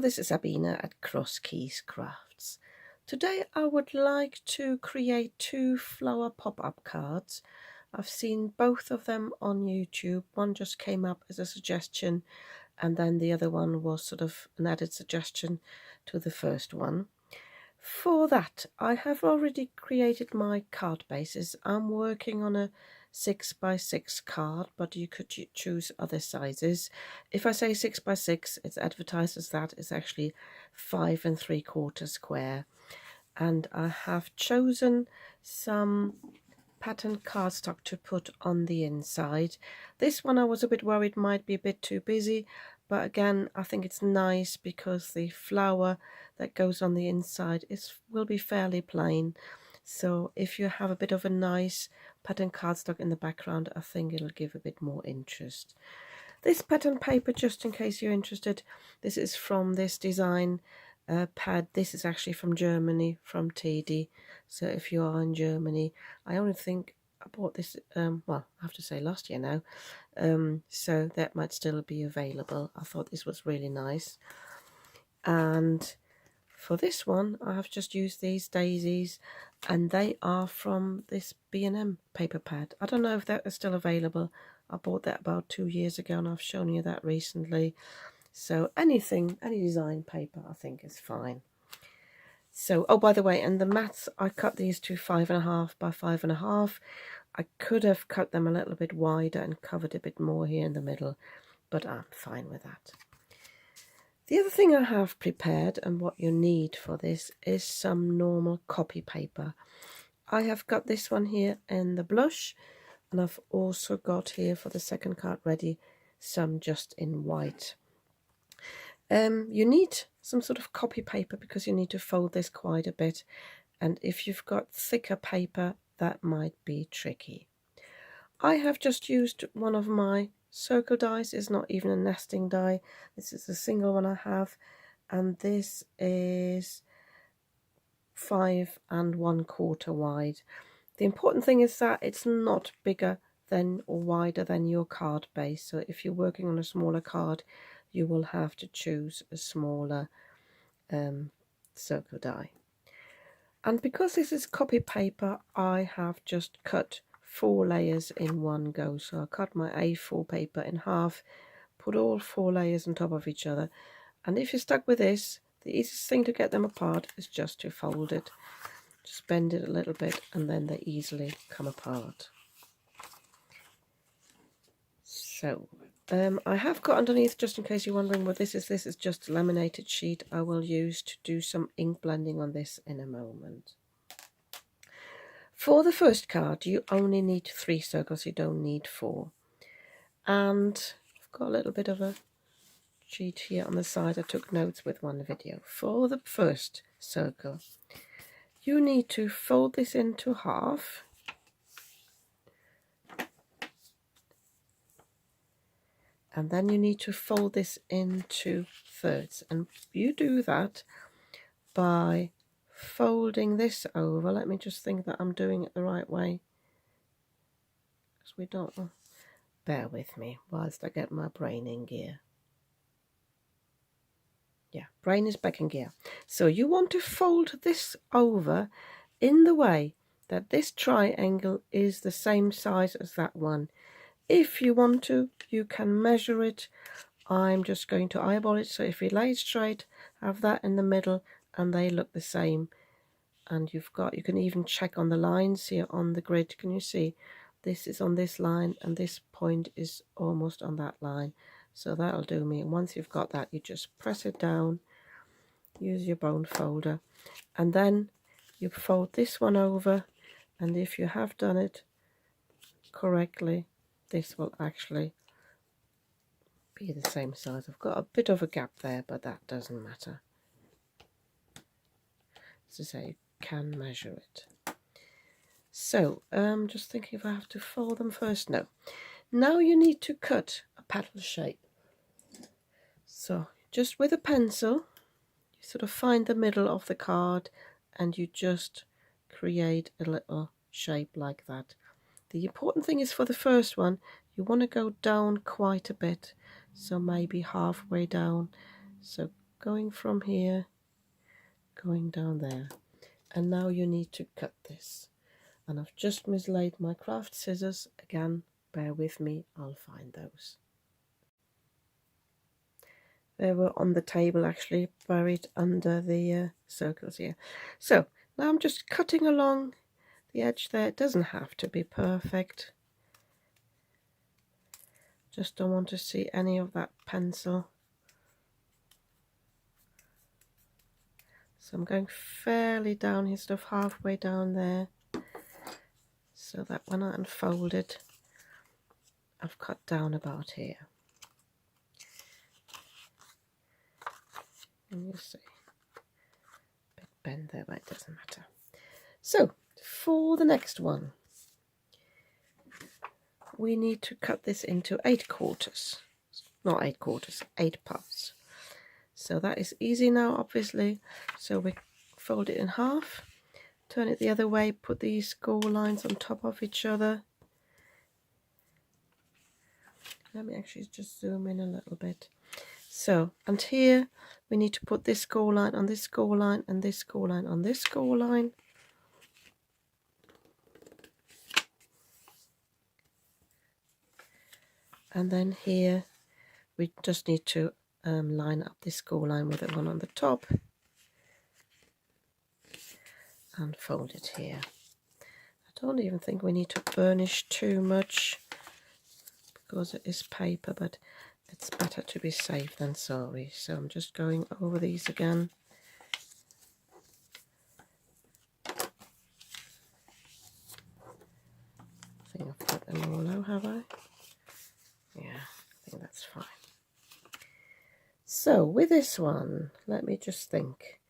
Hello, this is Sabina at Cross Keys Crafts. Today I would like to create two flower pop-up cards. I've seen both of them on YouTube. One just came up as a suggestion and then the other one was sort of an added suggestion to the first one. For that, I have already created my card bases. I'm working on a 6x6 card, but you could choose other sizes. If I say 6x6, it's advertised as that. It's actually 5 3/4 square. And I have chosen some pattern cardstock to put on the inside. This one I was a bit worried might be a bit too busy, but again I think it's nice because the flower that goes on the inside will be fairly plain. So if you have a bit of a nice pattern cardstock in the background, I think it'll give a bit more interest. This pattern paper, just in case you're interested, this is from this design pad. This is actually from Germany, from TD. So if you are in Germany, I only think I bought this, well, I have to say last year now, so that might still be available. I thought this was really nice. And for this one, I have just used these daisies, and they are from this B&M paper pad. I don't know if that is still available. I bought that about 2 years ago, and I've shown you that recently. So any design paper I think is fine. So, oh, by the way, and the mats, I cut these to 5.5 by 5.5. I could have cut them a little bit wider and covered a bit more here in the middle, but I'm fine with that. The other thing I have prepared, and what you need for this, is some normal copy paper. I have got this one here in the blush, and I've also got here for the second card ready some just in white. You need some sort of copy paper because you need to fold this quite a bit, and if you've got thicker paper that might be tricky. I have just used one of my circle dies. It's not even a nesting die. This is a single one I have, and this is 5 1/4 wide. The important thing is that it's not bigger than or wider than your card base. So if you're working on a smaller card, you will have to choose a smaller circle die. And because this is copy paper, I have just cut 4 layers in one go. So I cut my A4 paper in half, put all 4 layers on top of each other. And if you're stuck with this, the easiest thing to get them apart is just to fold it. Just bend it a little bit and then they easily come apart. So I have got underneath, just in case you're wondering what this is just a laminated sheet I will use to do some ink blending on this in a moment. For the first card, you only need 3 circles, you don't need 4. And I've got a little bit of a sheet here on the side. I took notes with one video. For the first circle, you need to fold this into half. And then you need to fold this into thirds. And you do that by folding this over. Let me just think that I'm doing it the right way, because we don't want... Bear with me whilst I get my brain in gear. Yeah, brain is back in gear. So you want to fold this over in the way that this triangle is the same size as that one. If you want to, you can measure it. I'm just going to eyeball it. So if you lay it straight, have that in the middle, and they look the same. And you can even check on the lines here on the grid. Can you see? This is on this line, and this point is almost on that line. So that'll do me. And once you've got that, you just press it down, use your bone folder, and then you fold this one over. And if you have done it correctly, this will actually be the same size. I've got a bit of a gap there, but that doesn't matter. As I say, you can measure it. So just thinking if I have to fold them first. No. Now you need to cut a petal shape. So just with a pencil, you sort of find the middle of the card and you just create a little shape like that. The important thing is for the first one, you want to go down quite a bit, so maybe halfway down. So going from here, going down there. And now you need to cut this. And I've just mislaid my craft scissors again. Bear with me, I'll find those. They were on the table, actually, buried under the circles here. So now I'm just cutting along the edge there. It doesn't have to be perfect. Just don't want to see any of that pencil. So I'm going fairly down here, sort of halfway down there, so that when I unfold it, I've cut down about here. And you see, a bit bend there, but it doesn't matter. So for the next one, we need to cut this into 8 quarters. Not 8 quarters, 8 parts. So that is easy now, obviously. So we fold it in half, turn it the other way, put these score lines on top of each other. Let me actually just zoom in a little bit. So, and here we need to put this score line on this score line and this score line on this score line. And then here we just need to line up this score line with the one on the top and fold it here. I don't even think we need to burnish too much because it is paper, but it's better to be safe than sorry. So I'm just going over these again. I think I've got them all out, have I? Yeah, I think that's fine. So with this one, let me just think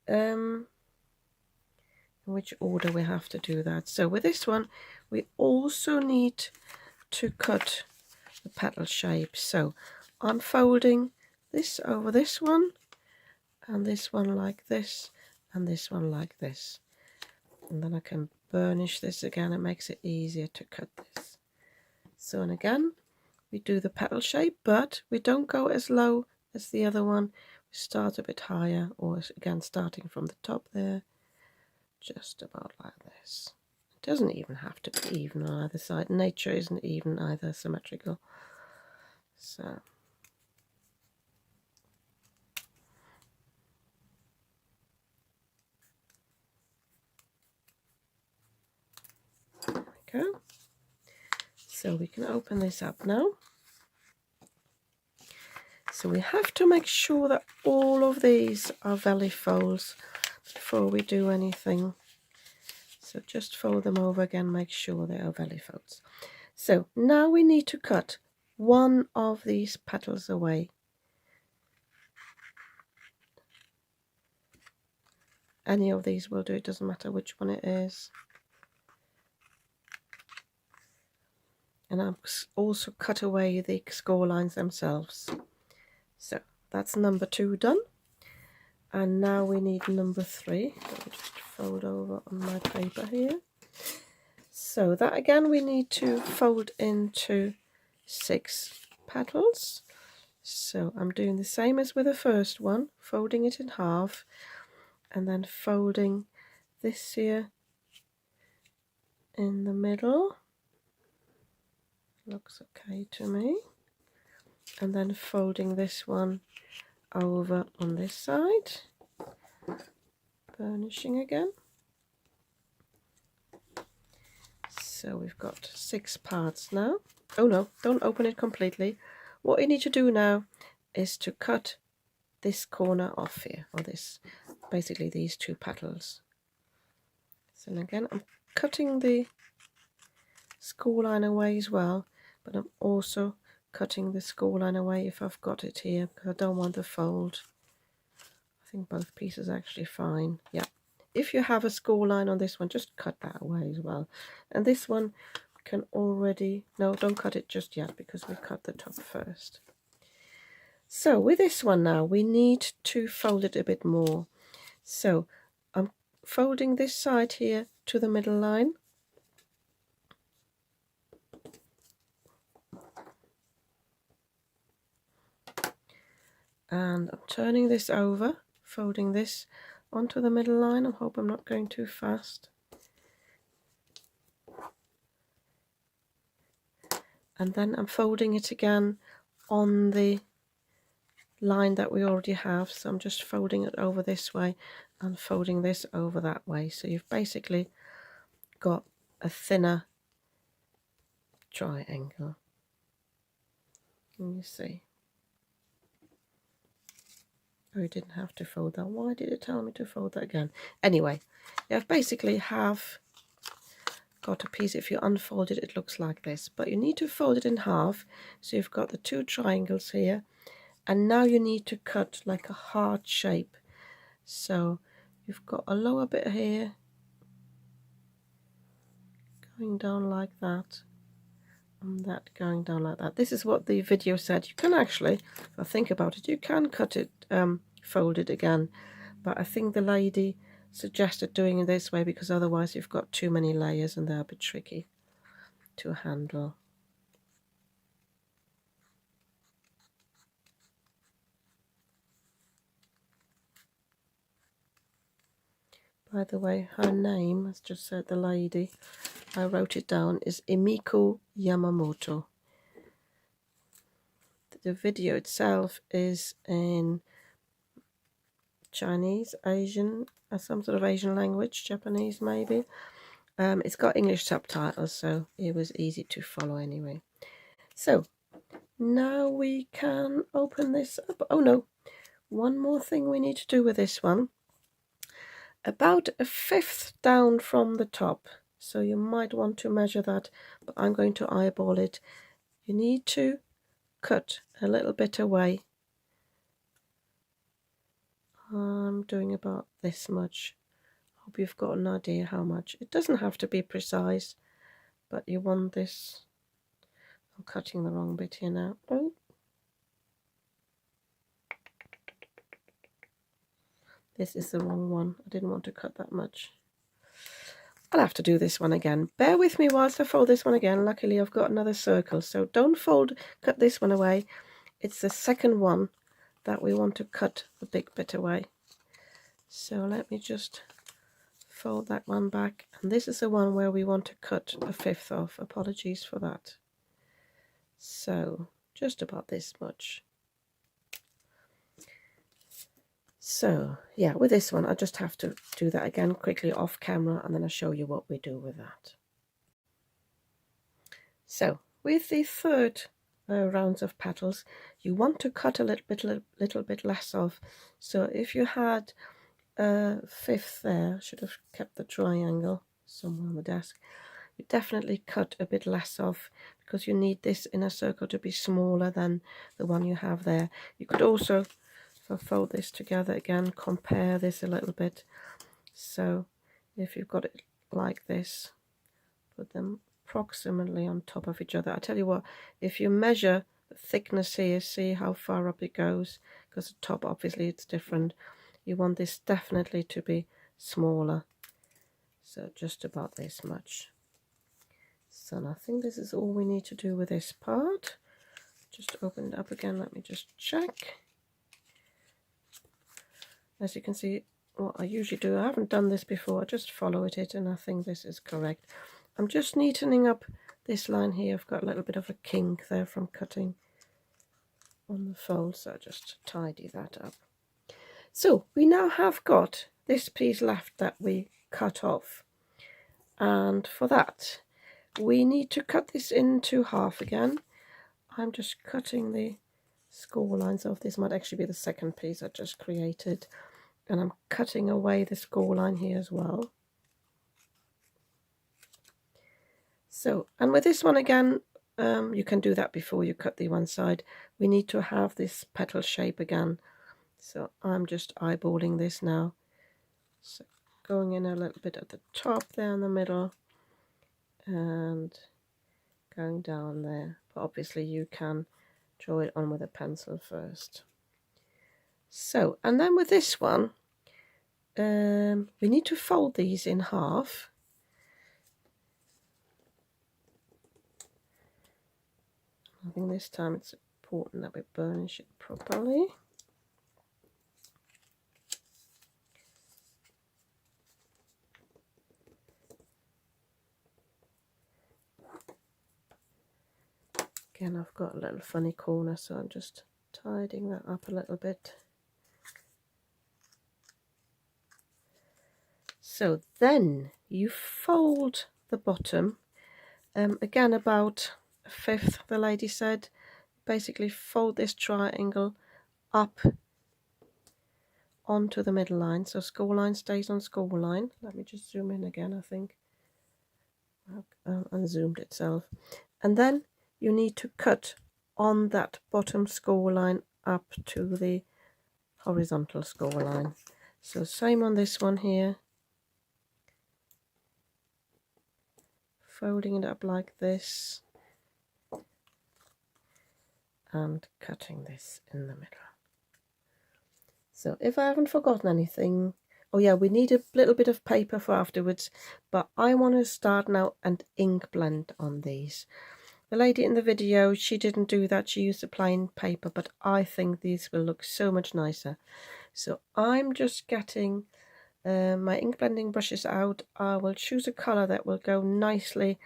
in which order we have to do that. So with this one, we also need to cut the petal shape. So I'm folding this over this one, and this one like this, and this one like this. And then I can burnish this again. It makes it easier to cut this. So, and again, we do the petal shape, but we don't go as low as the other one. We start a bit higher, or again, starting from the top there, just about like this. It doesn't even have to be even on either side. Nature isn't even either, symmetrical. So there we go. So we can open this up now. So we have to make sure that all of these are velley folds before we do anything. So just fold them over again, make sure they are velley folds. So now we need to cut one of these petals away. Any of these will do, it doesn't matter which one it is. And I've also cut away the score lines themselves. So that's number 2 done. And now we need number 3. Let me just fold over on my paper here. So that again we need to fold into 6 petals. So I'm doing the same as with the first one, folding it in half and then folding this here in the middle. Looks okay to me. And then folding this one over on this side, burnishing again. So we've got 6 parts now. Oh no, don't open it completely. What you need to do now is to cut this corner off here, or this, basically these 2 petals. So again, I'm cutting the score line away as well, but I'm also cutting the score line away if I've got it here, because I don't want the fold. I think both pieces are actually fine. Yeah, if you have a score line on this one, just cut that away as well. And this one can already, no, don't cut it just yet because we cut the top first. So with this one now, we need to fold it a bit more. So I'm folding this side here to the middle line. And I'm turning this over, folding this onto the middle line. I hope I'm not going too fast. And then I'm folding it again on the line that we already have. So I'm just folding it over this way and folding this over that way. So you've basically got a thinner triangle. Can you see? Oh, you didn't have to fold that. Why did it tell me to fold that again? Anyway, you basically have got a piece. If you unfold it, it looks like this, but you need to fold it in half. So you've got the two triangles here, and now you need to cut like a heart shape. So you've got a lower bit here going down like that, and that going down like that. This is what the video said. You can actually, if I think about it, you can cut it, fold it again, but I think the lady suggested doing it this way because otherwise you've got too many layers and they're a bit tricky to handle. By the way, her name, as just said the lady, I wrote it down, is Emiko Yamamoto. The video itself is in Chinese, Asian, some sort of Asian language, Japanese maybe. It's got English subtitles, so it was easy to follow anyway. So now we can open this up. Oh no, one more thing we need to do with this one. About a fifth down from the top, so you might want to measure that, but I'm going to eyeball it. You need to cut a little bit away. I'm doing about this much. Hope you've got an idea how much. It doesn't have to be precise, but you want this. I'm cutting the wrong bit here now. Oh. This is the wrong one. I didn't want to cut that much. I'll have to do this one again. Bear with me whilst I fold this one again. Luckily I've got another circle, so don't cut this one away. It's the second one that we want to cut the big bit away. So let me just fold that one back, and this is the one where we want to cut a fifth off. Apologies for that. So just about this much. So yeah, with this one I just have to do that again quickly off camera, and then I'll show you what we do with that. So with the third rounds of petals, you want to cut a little bit less off. So if you had a fifth there, should have kept the triangle somewhere on the desk, you definitely cut a bit less off because you need this inner circle to be smaller than the one you have there. You could also, if I fold this together again, compare this a little bit. So if you've got it like this, put them approximately on top of each other. I tell you what, if you measure the thickness here, see how far up it goes, because the top obviously it's different. You want this definitely to be smaller, so just about this much. So I think this is all we need to do with this part. Just open it up again, let me just check. As you can see, what I usually do, I haven't done this before, I just followed it and I think this is correct. I'm just neatening up this line here. I've got a little bit of a kink there from cutting on the fold, so I just tidy that up. So we now have got this piece left that we cut off, and for that we need to cut this into half again. I'm just cutting the score lines off. This might actually be the second piece I just created, and I'm cutting away the score line here as well. So, and with this one again, you can do that before you cut the one side. We need to have this petal shape again. So I'm just eyeballing this now. So going in a little bit at the top there in the middle and going down there. But obviously you can draw it on with a pencil first. So, and then with this one, we need to fold these in half. I think this time it's important that we burnish it properly. Again, I've got a little funny corner, so I'm just tidying that up a little bit. So then you fold the bottom, again about a fifth, the lady said. Basically fold this triangle up onto the middle line, so score line stays on score line. Let me just zoom in again, I think. Unzoomed itself. And then you need to cut on that bottom score line up to the horizontal score line. So same on this one here. Folding it up like this and cutting this in the middle. So if I haven't forgotten anything, oh yeah, we need a little bit of paper for afterwards, but I want to start now and ink blend on these. The lady in the video, she didn't do that, she used a plain paper, but I think these will look so much nicer. So I'm just getting my ink blending brushes out. I will choose a colour that will go nicely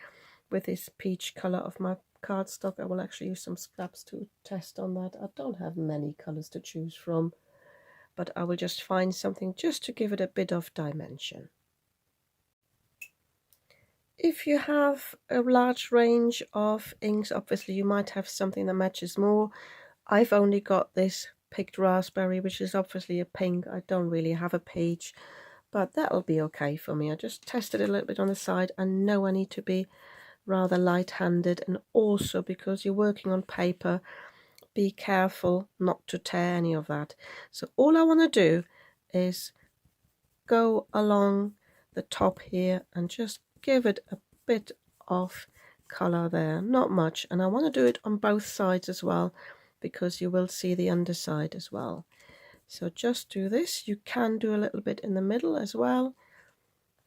with this peach colour of my cardstock. I will actually use some scraps to test on that. I don't have many colours to choose from, but I will just find something just to give it a bit of dimension. If you have a large range of inks, obviously you might have something that matches more. I've only got this picked raspberry, which is obviously a pink. I don't really have a peach, but that'll be okay for me. I just tested it a little bit on the side and know I need to be rather light-handed, and also because you're working on paper, be careful not to tear any of that. So all I want to do is go along the top here and just give it a bit of color there, not much, and I want to do it on both sides as well, because you will see the underside as well. So just do this. You can do a little bit in the middle as well.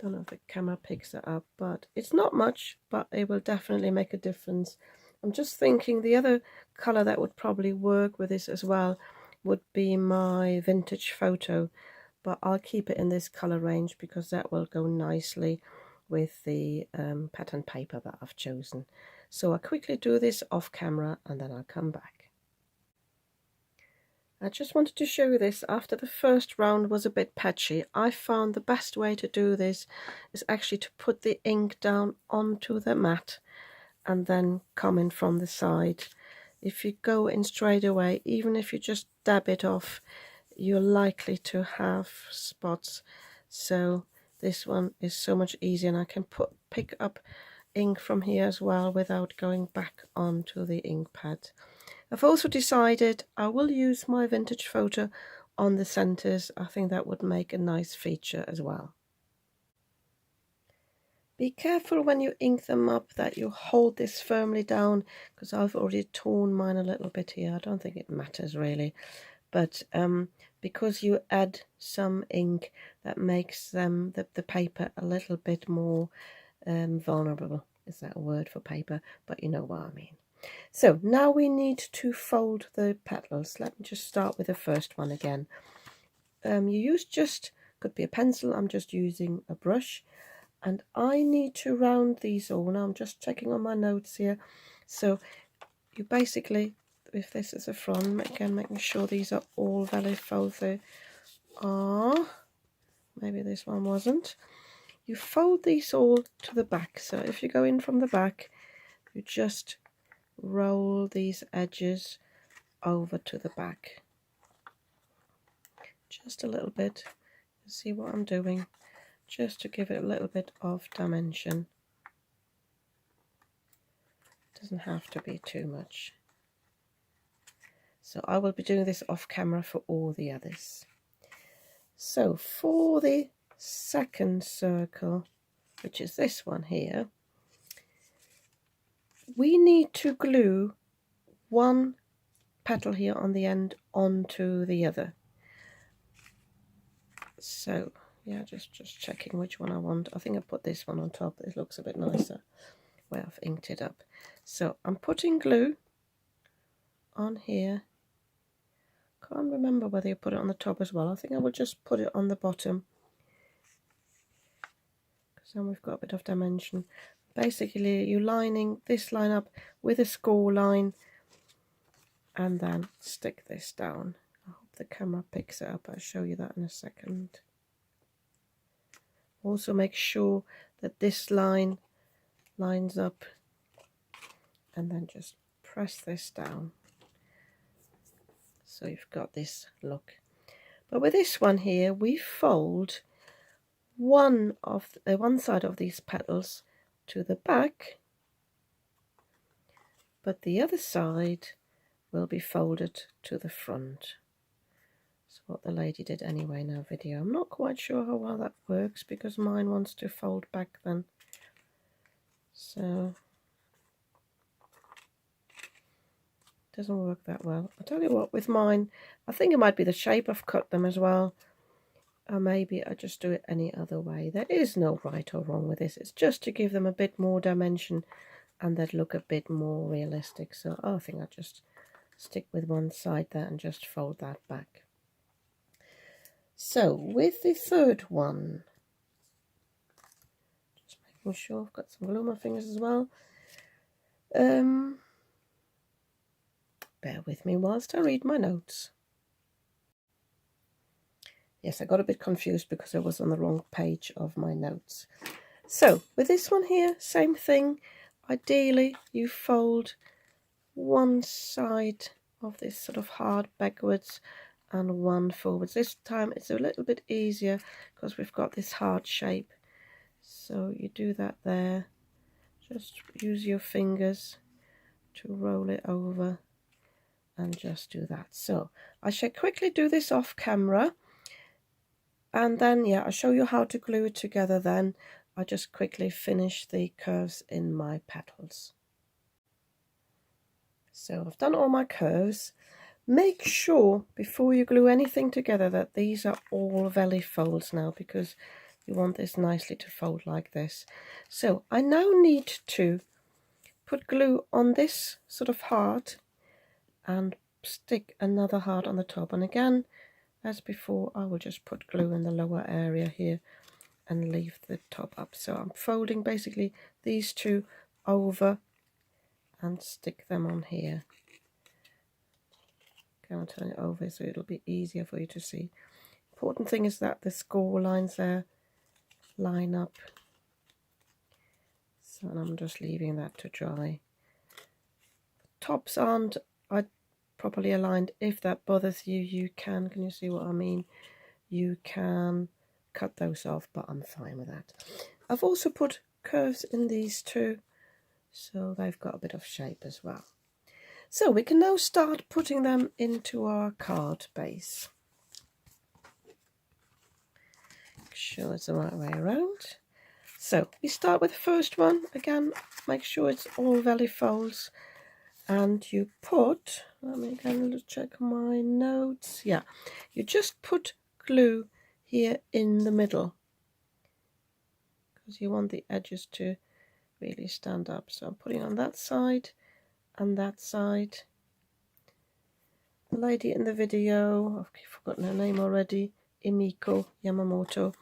Don't know if the camera picks it up, but it's not much, but it will definitely make a difference. I'm just thinking the other color that would probably work with this as well would be my vintage photo, but I'll keep it in this color range because that will go nicely with the pattern paper that I've chosen. So I'll quickly do this off camera and then I'll come back. I just wanted to show you this. After the first round was a bit patchy, I found the best way to do this is actually to put the ink down onto the mat and then come in from the side. If you go in straight away, even if you just dab it off, you're likely to have spots. So this one is so much easier, and I can pick up ink from here as well without going back onto the ink pad. I've also decided I will use my vintage photo on the centres. I think that would make a nice feature as well. Be careful when you ink them up that you hold this firmly down, because I've already torn mine a little bit here. I don't think it matters really, but because you add some ink, that makes the paper a little bit more vulnerable. Is that a word for paper? But you know what I mean. So now we need to fold the petals. Let me just start with the first one again. You use could be a pencil, I'm just using a brush, and I need to round these all. Now I'm just checking on my notes here. So you basically, if this is a front, again making sure these are all valid folds. They are. Maybe this one wasn't. You fold these all to the back. So if you go in from the back, you just roll these edges over to the back. Just a little bit. See what I'm doing? Just to give it a little bit of dimension. Doesn't have to be too much. So I will be doing this off camera for all the others. So for the second circle, which is this one here, we need to glue one petal here on the end onto the other. So yeah, just checking which one I want. I think I put this one on top. It looks a bit nicer where I've inked it up. So I'm putting glue on here. Can't remember whether you put it on the top as well. I think I will just put it on the bottom, because then we've got a bit of dimension. basically you're lining this line up with a score line and then stick this down. I hope the camera picks it up. I'll show you that in a second. Also make sure that this line lines up and then just press this down so you've got this look. But with this one here, we fold one side of these petals to the back, but the other side will be folded to the front. That's what the lady did anyway in our video. I'm not quite sure how well that works because mine wants to fold back then. So it doesn't work that well. I'll tell you what, with mine, I think it might be the shape I've cut them as well. Or maybe I just do it any other way. There is no right or wrong with this. It's just to give them a bit more dimension and that look a bit more realistic. So I think I just stick with one side there and just fold that back. So with the third one, just making sure I've got some glue on my fingers as well. Bear with me whilst I read my notes. Yes, I got a bit confused because I was on the wrong page of my notes. So with this one here, same thing. Ideally, you fold one side of this sort of hard backwards and one forwards. This time it's a little bit easier because we've got this hard shape. So you do that there. Just use your fingers to roll it over and just do that. So I shall quickly do this off camera. And then, yeah, I'll show you how to glue it together then. I'll just quickly finish the curves in my petals. So I've done all my curves. Make sure before you glue anything together that these are all velley folds now, because you want this nicely to fold like this. So I now need to put glue on this sort of heart and stick another heart on the top. And again, as before, I will just put glue in the lower area here and leave the top up. So I'm folding basically these two over and stick them on here. Okay, I'll turn it over so it'll be easier for you to see. Important thing is that the score lines there line up. So I'm just leaving that to dry. Tops aren't properly aligned. If that bothers you, you can you see what I mean? You can cut those off, but I'm fine with that. I've also put curves in these two, so they've got a bit of shape as well. So we can now start putting them into our card base. Make sure it's the right way around. So we start with the first one. Again, make sure it's all velley folds. And you put, let me again check my notes. Yeah, you just put glue here in the middle because you want the edges to really stand up. So I'm putting on that side and that side. The lady in the video, I've forgotten her name already, Emiko Yamamoto,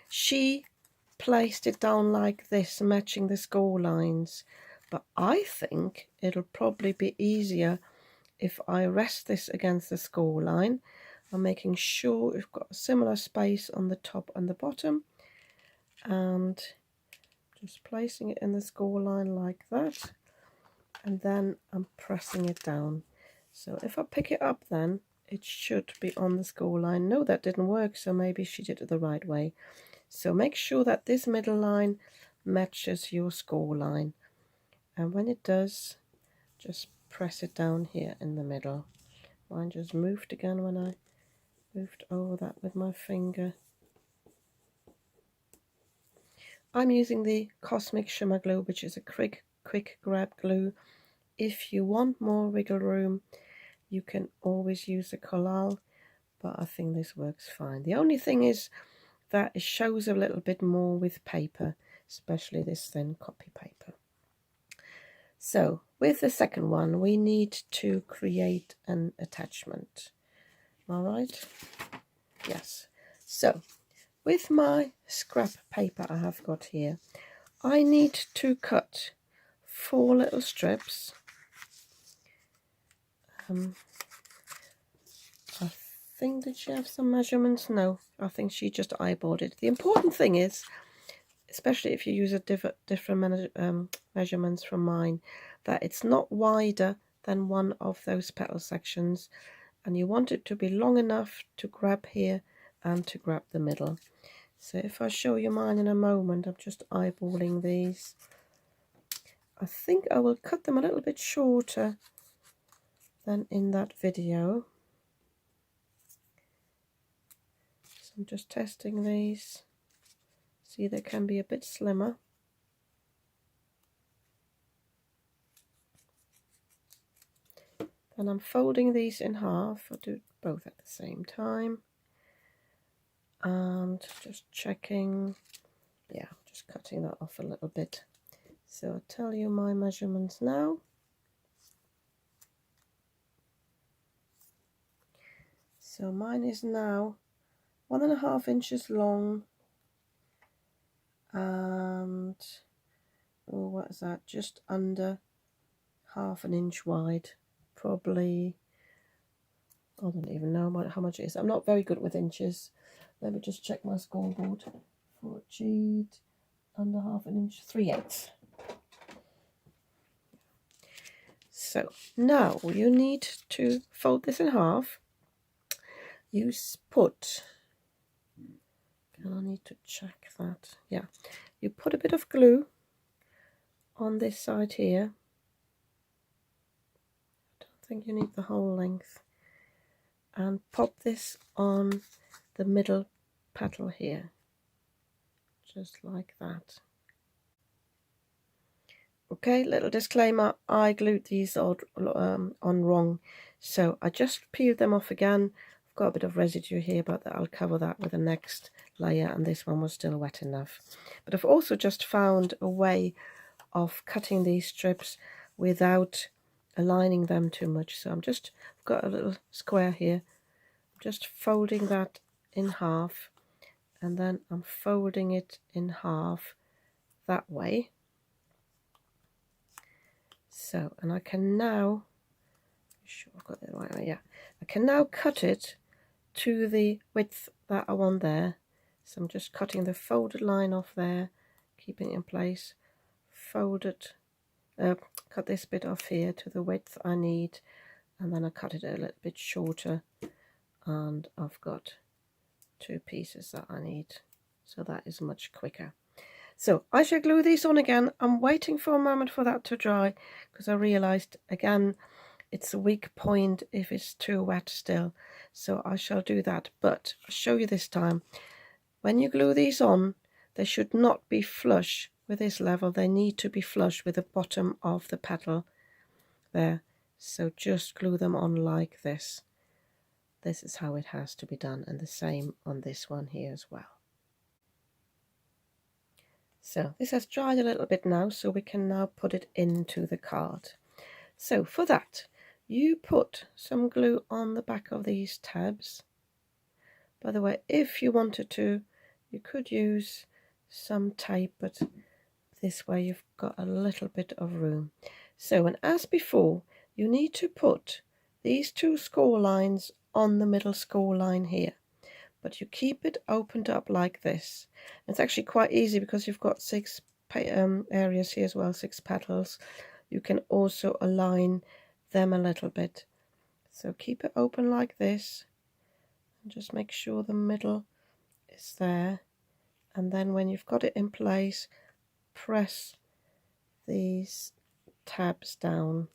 she placed it down like this, matching the score lines. But I think it'll probably be easier if I rest this against the score line. I'm making sure we've got a similar space on the top and the bottom, and just placing it in the score line like that, and then I'm pressing it down. So if I pick it up, then it should be on the score line. No, that didn't work, so maybe she did it the right way. So make sure that this middle line matches your score line. And when it does, just press it down here in the middle. Mine just moved again when I moved over that with my finger. I'm using the Cosmic Shimmer Glue, which is a quick grab glue. If you want more wiggle room, you can always use a Collall, but I think this works fine. The only thing is that it shows a little bit more with paper, especially this thin copy paper. So with the second one, we need to create an attachment. All right? Yes. So with my scrap paper I have got here, I need to cut 4 little strips. I think, did she have some measurements? No, I think she just eyeballed it. The important thing is, especially if you use a different measurements from mine, that it's not wider than one of those petal sections, and you want it to be long enough to grab here and to grab the middle. So if I show you mine in a moment, I'm just eyeballing these. I think I will cut them a little bit shorter than in that video. So I'm just testing these. See, they can be a bit slimmer. Then I'm folding these in half. I'll do both at the same time. And just checking. Yeah, just cutting that off a little bit. So I'll tell you my measurements now. So mine is now 1.5 inches long and, oh, what is that, just under 1/2 inch wide. Probably, I don't even know how much it is. I'm not very good with inches. Let me just check my scoreboard. 4 G under 1/2 inch, 3/8. So now you need to fold this in half. You put, and I need to check that, yeah, you put a bit of glue on this side here. I don't think you need the whole length, and pop this on the middle petal here, just like that. Okay, little disclaimer, I glued these on wrong, so I just peeled them off again. I've got a bit of residue here, but I'll cover that with the next layer, and this one was still wet enough. But I've also just found a way of cutting these strips without aligning them too much. So I've got a little square here. I'm just folding that in half, and then I'm folding it in half that way. So, and I can now, sure I've got the right way, yeah, I can now cut it to the width that I want there. So I'm just cutting the folded line off there, keeping it in place, fold it, cut this bit off here to the width I need, and then I cut it a little bit shorter, and I've got 2 pieces that I need, so that is much quicker. So I shall glue these on again. I'm waiting for a moment for that to dry, because I realized again it's a weak point if it's too wet still, so I shall do that. But I'll show you this time. When you glue these on, they should not be flush with this level. They need to be flush with the bottom of the petal there. So just glue them on like this. This is how it has to be done, and the same on this one here as well. So this has dried a little bit now, so we can now put it into the card. So for that, you put some glue on the back of these tabs. By the way, if you wanted to, you could use some tape, but this way you've got a little bit of room. So, and as before, you need to put these 2 score lines on the middle score line here, but you keep it opened up like this. It's actually quite easy because you've got 6 areas here as well, 6 petals. You can also align them a little bit. So keep it open like this, and just make sure the middle is there. And then when you've got it in place, press these tabs down,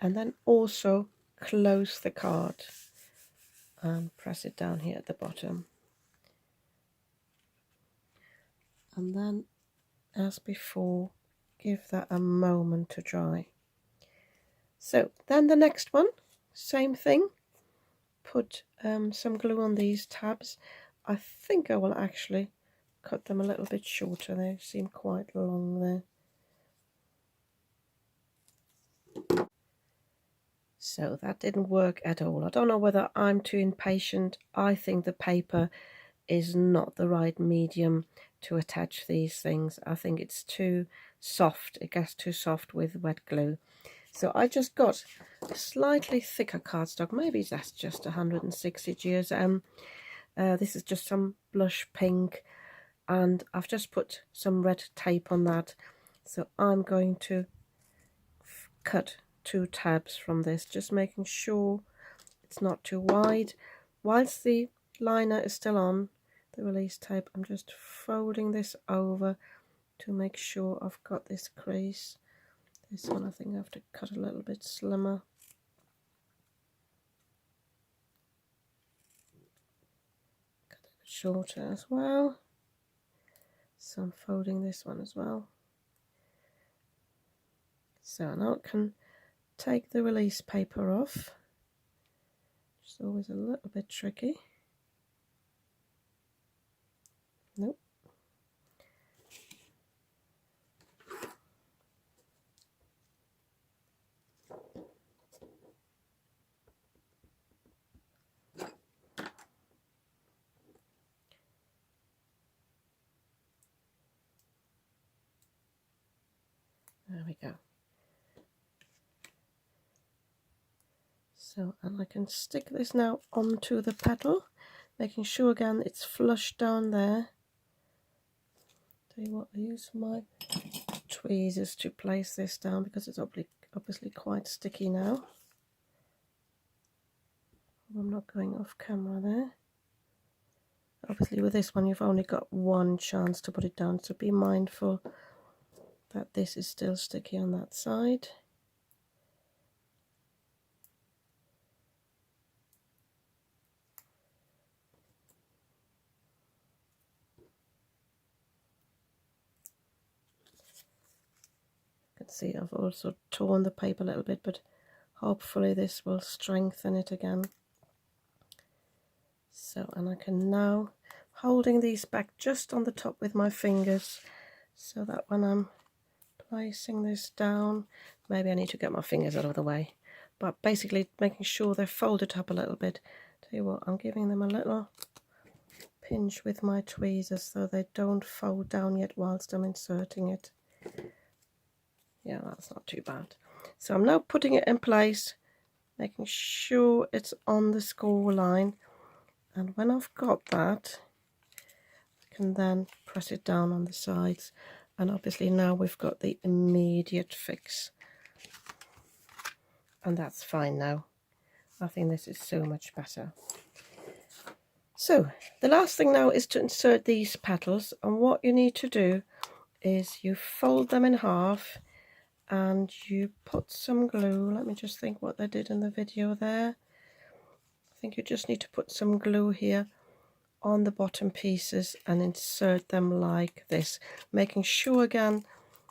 and then also close the card and press it down here at the bottom. And then, as before, give that a moment to dry. So then the next one, same thing, put some glue on these tabs. I think I will actually cut them a little bit shorter. They seem quite long there. So that didn't work at all. I don't know whether I'm too impatient. I think the paper is not the right medium to attach these things. I think it's too soft. It gets too soft with wet glue. So I just got a slightly thicker cardstock. Maybe that's just 160 G's. This is just some blush pink, and I've just put some red tape on that. So I'm going to cut 2 tabs from this, just making sure it's not too wide. Whilst the liner is still on the release tape, I'm just folding this over to make sure I've got this crease. This one I think I have to cut a little bit slimmer. Cut it a bit shorter as well. So I'm folding this one as well. So now I can take the release paper off. It's always a little bit tricky. Nope. There we go. So, and I can stick this now onto the petal, making sure again it's flush down there. Tell you what, I use my tweezers to place this down because it's obviously quite sticky now. I'm not going off camera there. Obviously with this one you've only got one chance to put it down, so be mindful that this is still sticky on that side. You can see I've also torn the paper a little bit, but hopefully this will strengthen it again. So, and I can now, holding these back just on the top with my fingers, so that when I'm placing this down, maybe I need to get my fingers out of the way, but basically making sure they're folded up a little bit. Tell you what, I'm giving them a little pinch with my tweezers so they don't fold down yet whilst I'm inserting it. Yeah, that's not too bad. So I'm now putting it in place, making sure it's on the score line, and when I've got that, I can then press it down on the sides, and obviously now we've got the immediate fix, and that's fine now. I think this is so much better. So the last thing now is to insert these petals, and what you need to do is you fold them in half and you put some glue. Let me just think what they did in the video there. I think you just need to put some glue here on the bottom pieces and insert them like this, making sure again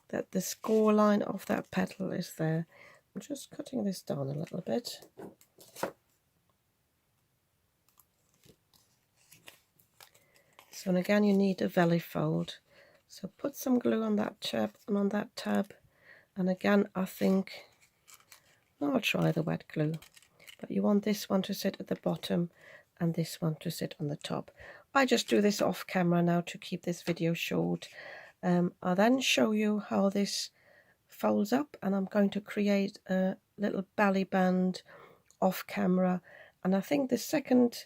that the score line of that petal is there. I'm just cutting this down a little bit. So, and again you need a velley fold, so put some glue on that tab and on that tab, and again I think I'll try the wet glue, but you want this one to sit at the bottom and this one to sit on the top. I just do this off camera now to keep this video short. I'll then show you how this folds up, and I'm going to create a little belly band off camera, and I think the second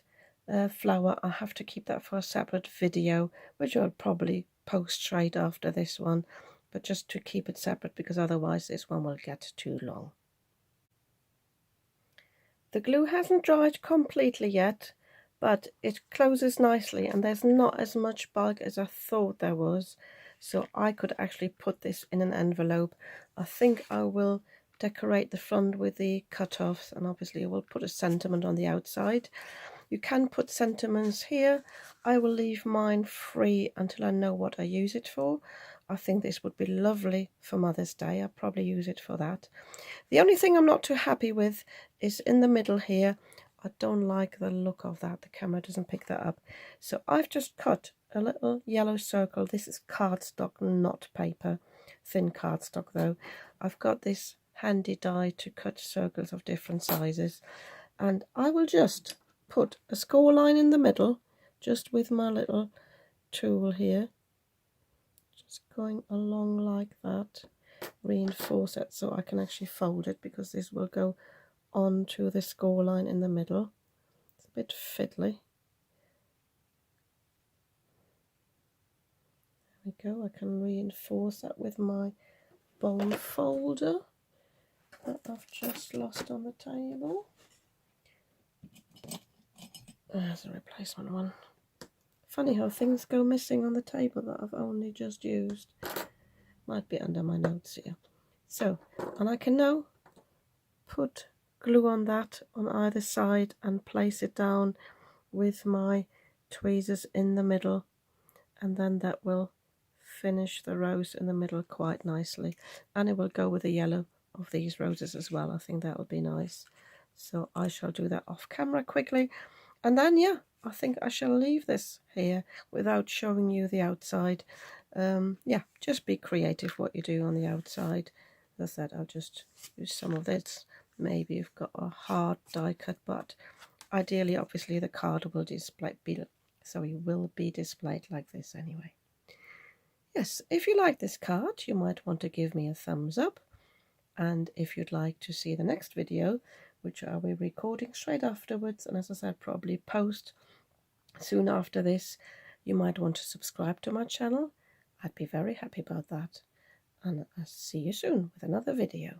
flower I have to keep that for a separate video, which I'll probably post straight after this one, but just to keep it separate because otherwise this one will get too long. The glue hasn't dried completely yet, but it closes nicely and there's not as much bulk as I thought there was, so I could actually put this in an envelope. I think I will decorate the front with the cut-offs, and obviously I will put a sentiment on the outside. You can put sentiments here. I will leave mine free until I know what I use it for. I think this would be lovely for Mother's Day. I'll probably use it for that. The only thing I'm not too happy with is in the middle here. I don't like the look of that. The camera doesn't pick that up. So I've just cut a little yellow circle. This is cardstock, not paper. Thin cardstock though. I've got this handy die to cut circles of different sizes. And I will just put a score line in the middle, just with my little tool here, just going along like that, reinforce it so I can actually fold it, because this will go onto the score line in the middle. It's a bit fiddly. There we go. I can reinforce that with my bone folder that I've just lost on the table. There's a replacement one. Funny how things go missing on the table that I've only just used. Might be under my notes here. So, and I can now put glue on that on either side and place it down with my tweezers in the middle, and then that will finish the rose in the middle quite nicely, and it will go with the yellow of these roses as well. I think that will be nice. So I shall do that off camera quickly, and then yeah, I think I shall leave this here without showing you the outside. Yeah, just be creative what you do on the outside. As I said, I'll just use some of this. Maybe you've got a hard die cut, but ideally, obviously, the card will will be displayed like this anyway. Yes, if you like this card, you might want to give me a thumbs up. And if you'd like to see the next video, which I'll be recording straight afterwards, and as I said, probably post soon after this, you might want to subscribe to my channel. I'd be very happy about that. And I'll see you soon with another video.